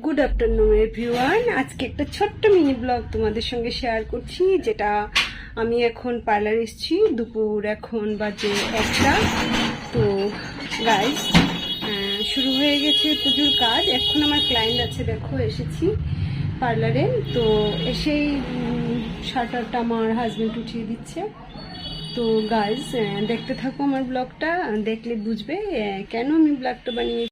Good afternoon everyone. আজকে একটা ছোট্ট মিনি ব্লগ তোমাদের সঙ্গে শেয়ার করছি, যেটা আমি এখন পার্লার এসেছি। দুপুর এখন বাজে 1টা। তো গাইস, শুরু হয়ে গেছে প্রচুর কাজ। এখন আমার ক্লায়েন্ট আছে, দেখো এসেছি পার্লারে। তো এসেই শাটারটা আমার হাজব্যান্ড উঠিয়ে দিচ্ছে। তো গাইস, দেখতে থাকো আমার ব্লগটা, দেখলে বুঝবে কেন আমি ব্লগটা বানিয়ে।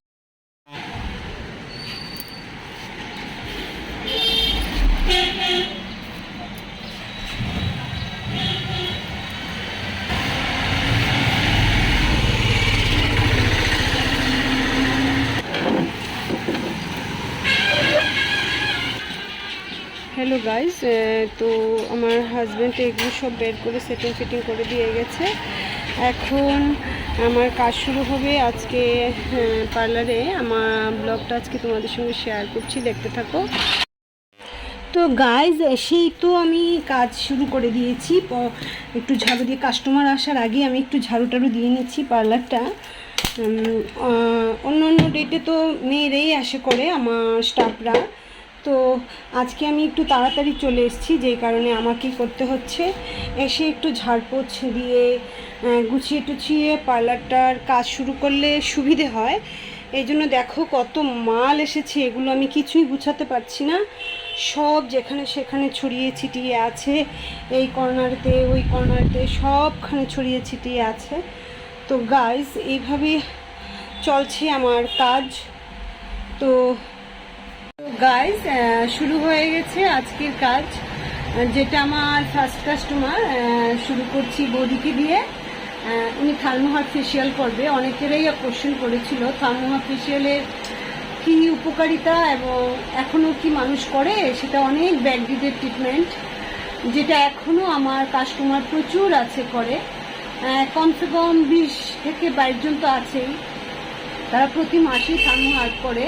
হ্যালো গাইস, তো আমার হাজব্যান্ড এগুলো সব বের করে সেটিং ফিটিং করে দিয়ে গেছে। এখন আমার কাজ শুরু হবে আজকে পার্লারে। আমার ব্লগটা আজকে তোমাদের সঙ্গে শেয়ার করছি, দেখতে থাকো। তো গাইজ, সেই তো আমি কাজ শুরু করে দিয়েছি। একটু ঝাড়ু দিয়ে, কাস্টমার আসার আগে আমি একটু ঝাড়ু টাড়ু দিয়ে নিচ্ছি পার্লারটা। অন্য অন্য ডেটে তো মেয়েরাই আসে করে, আমার স্টাফরা। তো আজকে আমি একটু তাড়াতাড়ি চলে এসেছি, যেই কারণে আমাকেই করতে হচ্ছে। এসে একটু ঝাড়পোছ দিয়ে গুছিয়ে টুছিয়ে পার্লারটার কাজ শুরু করলে সুবিধে হয়। এই জন্য দেখো কত মাল এসেছে, এগুলো আমি কিছুই গুছাতে পারছি না। সব যেখানে সেখানে ছড়িয়ে ছিটিয়ে আছে, এই কর্নারতে ওই কর্নারতে সবখানে ছড়িয়ে ছিটিয়ে আছে। তো গাইজ, এইভাবেই চলছে আমার কাজ। তো গাইজ, শুরু হয়ে গেছে আজকের কাজ, যেটা আমার ফার্স্ট কাস্টমার। শুরু করছি বৌদিকে দিয়ে। উনি থার্মোহার ফেসিয়াল করবে। অনেকেরাই কোশ্চেন করেছিল থার্মোহার ফেসিয়ালের কি উপকারিতা এবং এখনও কি মানুষ করে। সেটা অনেক ব্যাকগ্রেডেড ট্রিটমেন্ট, যেটা এখনও আমার কাস্টমার প্রচুর আছে করে। কমসে কম 20 থেকে 22 জন তো আছেই। তারা প্রতি মাসেই থার্মোহার করে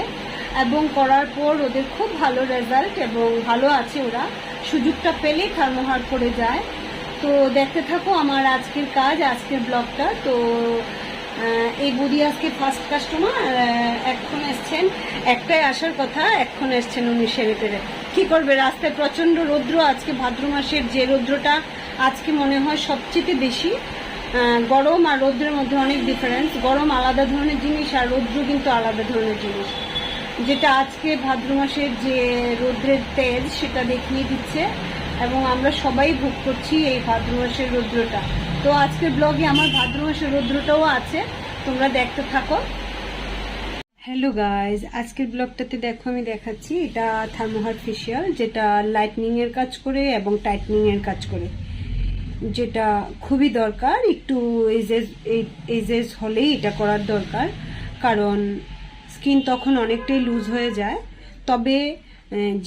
এবং করার পর ওদের খুব ভালো রেজাল্ট এবং ভালো আছে। ওরা সুযোগটা পেলে থার্মোহার করে যায়। তো দেখতে থাকো আমার আজকের কাজ, আজকের ব্লগটা। তো এই বৌদি আজকে ফার্স্ট কাস্টমার। এখন এসছেন, একটাই আসার কথা, এখন এসছেন উনি সেরে টেরে। কী করবে, রাস্তায় প্রচণ্ড রৌদ্র। আজকে ভাদ্র মাসের যে রৌদ্রটা আজকে মনে হয় সবচেয়ে বেশি। গরম আর রৌদ্রের মধ্যে অনেক ডিফারেন্স। গরম আলাদা ধরনের জিনিস আর রৌদ্র কিন্তু আলাদা ধরনের জিনিস, যেটা আজকে ভাদ্র মাসের যে রৌদ্রের তেজ সেটা দেখিয়ে দিচ্ছে এবং আমরা সবাই ভোগ করছি এই ভাদ্র মাসের রৌদ্রটা। তো আজকের ব্লগে আমার ভাদ্র মাসের রৌদ্রটাও আছে, তোমরা দেখতে থাকো। হ্যালো গাইজ, আজকের ব্লগটাতে দেখো আমি দেখাচ্ছি এটা থার্মোহার ফেসিয়াল, যেটা লাইটনিংয়ের কাজ করে এবং টাইটনিংয়ের কাজ করে, যেটা খুবই দরকার। একটু এজেস হলেই এটা করার দরকার, কারণ স্কিন তখন অনেকটাই লুজ হয়ে যায়। তবে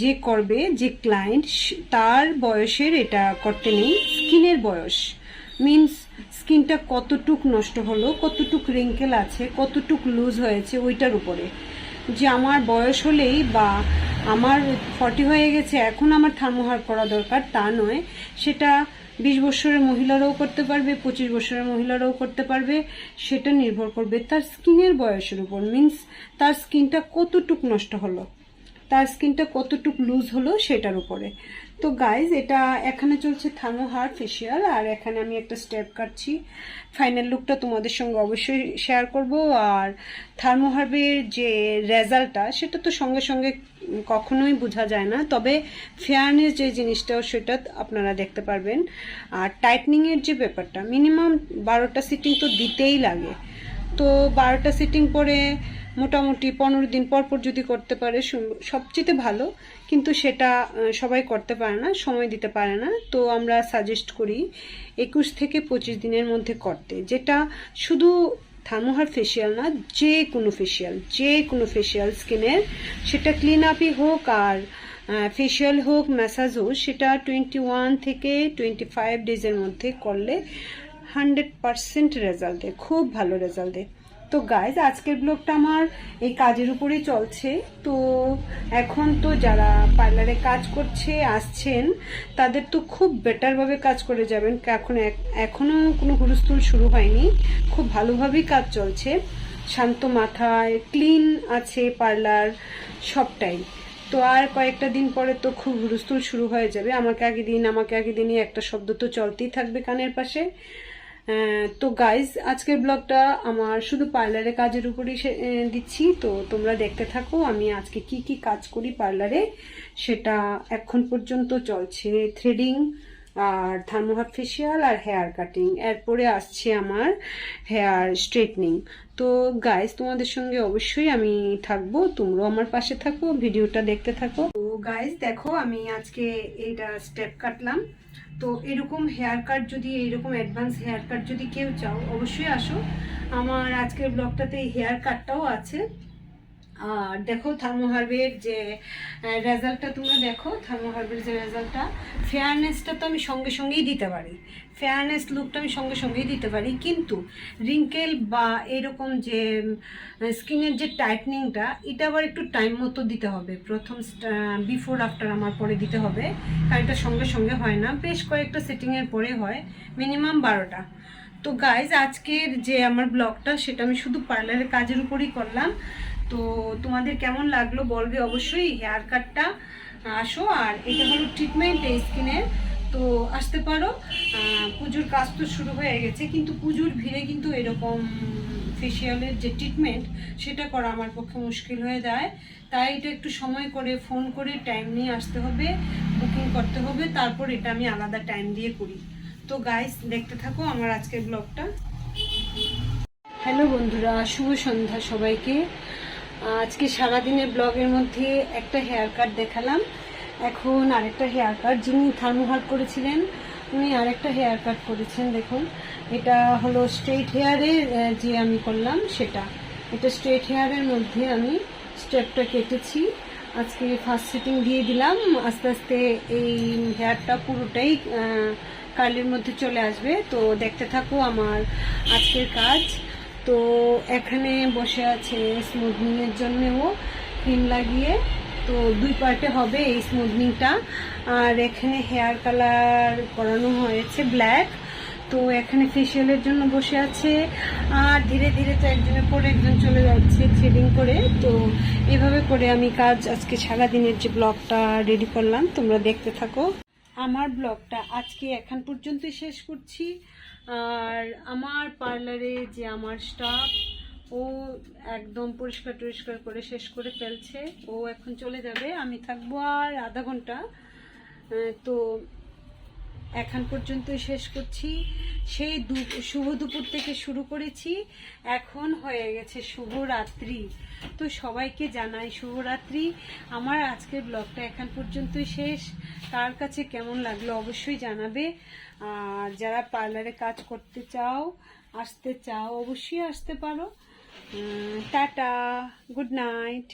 যে করবে, যে ক্লায়েন্ট, তার বয়সের এটা করতে নেই। স্কিনের বয়স মিন্স স্কিনটা কতটুক নষ্ট হলো, কতটুক রিঙ্কেল আছে, কতটুক লুজ হয়েছে, ওইটার উপরে। যে আমার বয়স হলেই বা আমার 40 হয়ে গেছে এখন আমার থার্মোহার করা দরকার, তা নয়। সেটা 20 বছরের মহিলারাও করতে পারবে, 25 বছরের মহিলারাও করতে পারবে। সেটা নির্ভর করবে তার স্কিনের বয়সের উপর। মিন্স তার স্কিনটা কতটুক নষ্ট হলো, তার স্কিনটা কতটুক লুজ হলো, সেটার উপরে। তো গাইজ, এটা এখানে চলছে থার্মোহার ফেসিয়াল, আর এখানে আমি একটা স্টেপ কাটছি। ফাইনাল লুকটা তোমাদের সঙ্গে অবশ্যই শেয়ার করব। আর থার্মোহার্বের যে রেজাল্টটা, সেটা তো সঙ্গে সঙ্গে কখনোই বোঝা যায় না, তবে ফেয়ারনেস যে জিনিসটা সেটা আপনারা দেখতে পারবেন। আর টাইটনিংয়ের যে ব্যাপারটা, মিনিমাম 12টা সিটিং তো দিতেই লাগে। তো 12টা সিটিং পরে মোটামুটি 15 দিন পর পর যদি করতে পারে সবচেয়ে ভালো, কিন্তু সেটা সবাই করতে পারে না, সময় দিতে পারে না। তো আমরা সাজেস্ট করি 21 থেকে 25 দিনের মধ্যে করতে, যেটা শুধু থার্মোহার ফেসিয়াল না, যে কোনো ফেসিয়াল স্কিনের, সেটা ক্লিন আপই হোক আর ফেসিয়াল হোক, ম্যাসাজ হোক, সেটা 21 থেকে 25 ডেজের মধ্যে করলে 100% রেজাল্ট দেয়, খুব ভালো রেজাল্ট দেয়। তো গাইজ, আজকের ব্লগটা আমার এই কাজের উপরেই চলছে। তো এখন তো যারা পার্লারে কাজ করছে আসছেন, তাদের তো খুব বেটারভাবে কাজ করে যাবেন। এখনও কোনো হুলস্থুল শুরু হয়নি, খুব ভালোভাবেই কাজ চলছে। শান্ত মাথায়, ক্লিন আছে পার্লার সবটাই। তো আর কয়েকটা দিন পরে তো খুব হুলস্থুল শুরু হয়ে যাবে, আমাকে আগে দিনই একটা শব্দ তো চলতেই থাকবে কানের পাশে। তো গাইজ, আজকের ব্লগটা আমার শুধু পার্লারে কাজের উপরই দিচ্ছি, তো তোমরা দেখতে থাকো আমি আজকে কি কি কাজ করি পার্লারে। সেটা এখন পর্যন্ত চলছে থ্রেডিং আর থার্মোহার ফেসিয়াল আর হেয়ার কাটিং, এরপরে আসছে আমার হেয়ার স্ট্রেটনিং। তো গাইজ, তোমাদের সঙ্গে অবশ্যই আমি থাকবো, তোমরাও আমার পাশে থাকো, ভিডিওটা দেখতে থাকো। তো গাইজ দেখো, আমি আজকে এইটা স্টেপ কাটলাম। তো এরকম হেয়ার কাট যদি, এরকম অ্যাডভান্স হেয়ার কাট যদি কেউ চাও, অবশ্যই আসো। আমার আজকের ব্লগটাতে এই হেয়ার কাটটাও আছে। আর দেখো থার্মোহার্বের যে রেজাল্টটা, তোমরা দেখো থার্মোহার্বের যে রেজাল্টটা, ফেয়ারনেসটা তো আমি সঙ্গে সঙ্গেই দিতে পারি, ফেয়ারনেস লুকটা আমি সঙ্গে সঙ্গেই দিতে পারি, কিন্তু রিঙ্কেল বা এরকম যে স্কিনের যে টাইটনিংটা, এটা আবার একটু টাইম মতো দিতে হবে। প্রথম বিফোর আফটার আমার পরে দিতে হবে, কারণ এটা সঙ্গে সঙ্গে হয় না, বেশ কয়েকটা সেটিংয়ের পরে হয়, মিনিমাম 12টা। তো গাইজ, আজকের যে আমার ব্লগটা সেটা আমি শুধু পার্লারের কাজের উপরই করলাম। তো তোমাদের কেমন লাগলো বলবে অবশ্যই। হেয়ার কাটটা আসো, আর এটা হলো ট্রিটমেন্ট এই স্কিনের, তো আসতে পারো। পুজোর কাজ তো শুরু হয়ে গেছে, কিন্তু পুজোর ভিড়ে কিন্তু এরকম ফেসিয়ালের যে ট্রিটমেন্ট সেটা করা আমার পক্ষে মুশকিল হয়ে যায়। তাই এটা একটু সময় করে ফোন করে টাইম নিয়ে আসতে হবে, বুকিং করতে হবে, তারপর এটা আমি আলাদা টাইম দিয়ে করি। তো গাইস, দেখতে থাকো আমার আজকের ব্লগটা। হ্যালো বন্ধুরা, শুভ সন্ধ্যা সবাইকে। আজকে সারাদিনের ব্লগের মধ্যে একটা হেয়ার কাট দেখালাম, এখন আরেকটা হেয়ার কাট। যিনি থার্মোহার করেছিলেন উনি আরেকটা হেয়ার কাট করেছেন। দেখুন, এটা হলো স্ট্রেট হেয়ারের যে আমি করলাম সেটা, এটা স্ট্রেট হেয়ারের মধ্যে আমি স্টেপটা কেটেছি। আজকে ফার্স্ট সেটিং দিয়ে দিলাম, আস্তে আস্তে এই হেয়ারটা পুরোটাই কার্লের মধ্যে চলে আসবে। তো দেখতে থাকো আমার আজকের কাজ। তো এখানে বসে আছে স্মুথনিংয়ের জন্যও ক্রিম লাগিয়ে, তো দুই পার্টে হবে এই স্মুথনিংটা। আর এখানে হেয়ার কালার করানো হয়েছে ব্ল্যাক। তো এখানে ফেসিয়ালের জন্য বসে আছে, আর ধীরে ধীরে তো একজনের পরে একজন চলে যাচ্ছে থ্রেডিং করে। তো এভাবে করে আমি কাজ আজকে সারাদিনের যে ব্লগটা রেডি করলাম, তোমরা দেখতে থাকো। আমার ব্লগটা আজকে এখন পর্যন্তই শেষ করছি। আর আমার পার্লারে যে আমার স্টাফ, ও একদম পরিষ্কার টরিষ্কার করে শেষ করে ফেলছে, ও এখন চলে যাবে, আমি থাকবো আর আধা ঘন্টা। তো এখন পর্যন্তই শেষ করছি। সেই শুভ দুপুর থেকে শুরু করেছি, এখন হয়ে গেছে শুভরাত্রি। তো সবাইকে জানাই শুভরাত্রি। আমার আজকের ব্লগটা এখন পর্যন্তই শেষ। কার কাছে কেমন লাগলো অবশ্যই জানাবে। আর যারা পার্লারে কাজ করতে চাও, আসতে চাও, অবশ্যই আসতে পারো। Tata, good night.